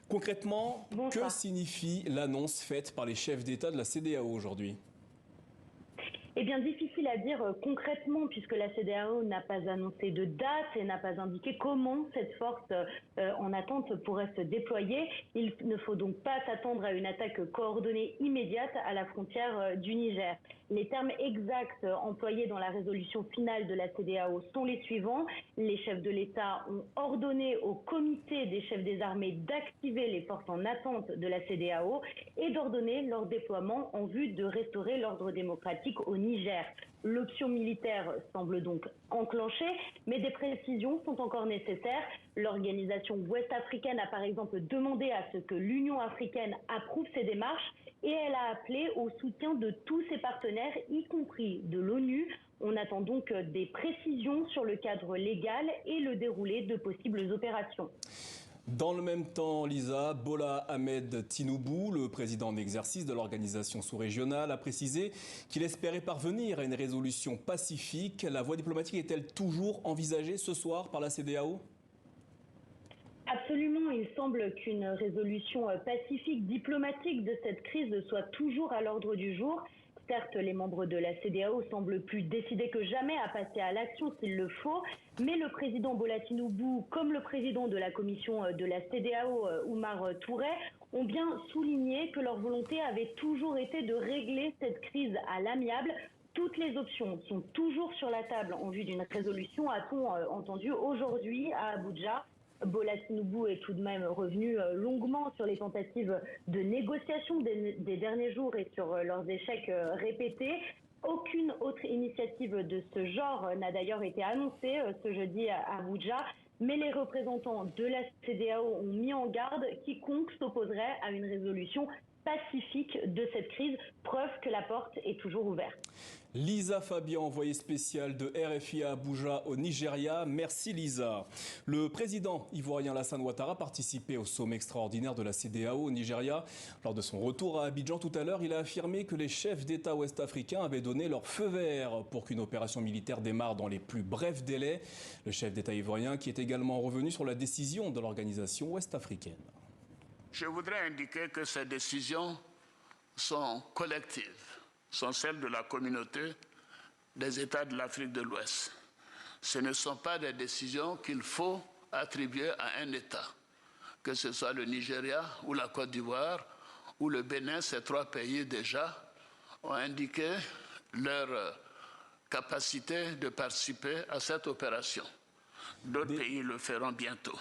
Concrètement, Bonsoir. que signifie l'annonce faite par les chefs d'État de la CEDEAO aujourd'hui? Eh bien, difficile à dire concrètement puisque la CEDEAO n'a pas annoncé de date et n'a pas indiqué comment cette force en attente pourrait se déployer. Il ne faut donc pas s'attendre à une attaque coordonnée immédiate à la frontière du Niger. Les termes exacts employés dans la résolution finale de la CEDEAO sont les suivants. Les chefs de l'État ont ordonné au comité des chefs des armées d'activer les forces en attente de la CEDEAO et d'ordonner leur déploiement en vue de restaurer l'ordre démocratique au Niger. L'option militaire semble donc enclenchée, mais des précisions sont encore nécessaires. L'organisation ouest-africaine a par exemple demandé à ce que l'Union africaine approuve ces démarches et elle a appelé au soutien de tous ses partenaires, y compris de l'ONU. On attend donc des précisions sur le cadre légal et le déroulé de possibles opérations. Dans le même temps, Lisa, Bola Ahmed Tinubu, le président en exercice de l'organisation sous-régionale, a précisé qu'il espérait parvenir à une résolution pacifique. La voie diplomatique est-elle toujours envisagée ce soir par la CEDEAO ? Absolument, il semble qu'une résolution pacifique, diplomatique de cette crise soit toujours à l'ordre du jour. Certes, les membres de la CEDEAO semblent plus décidés que jamais à passer à l'action s'il le faut, mais le président Bola Tinubu, comme le président de la commission de la CEDEAO, Oumar Touré, ont bien souligné que leur volonté avait toujours été de régler cette crise à l'amiable. Toutes les options sont toujours sur la table en vue d'une résolution, a-t-on entendu aujourd'hui à Abuja. Bola Tinubu est tout de même revenu longuement sur les tentatives de négociation des derniers jours et sur leurs échecs répétés. Aucune autre initiative de ce genre n'a d'ailleurs été annoncée ce jeudi à Abuja, mais les représentants de la CEDEAO ont mis en garde quiconque s'opposerait à une résolution pacifique de cette crise, preuve que la porte est toujours ouverte. Lisa Fabian, envoyée spéciale de RFI à Abuja au Nigeria. Merci Lisa. Le président ivoirien Alassane Ouattara participait au sommet extraordinaire de la CEDEAO au Nigeria. Lors de son retour à Abidjan tout à l'heure, il a affirmé que les chefs d'État ouest-africains avaient donné leur feu vert pour qu'une opération militaire démarre dans les plus brefs délais. Le chef d'État ivoirien qui est également revenu sur la décision de l'organisation ouest-africaine. Je voudrais indiquer que ces décisions sont collectives, sont celles de la communauté des États de l'Afrique de l'Ouest. Ce ne sont pas des décisions qu'il faut attribuer à un État, que ce soit le Nigeria ou la Côte d'Ivoire ou le Bénin. Ces trois pays déjà ont indiqué leur capacité de participer à cette opération. D'autres pays le feront bientôt.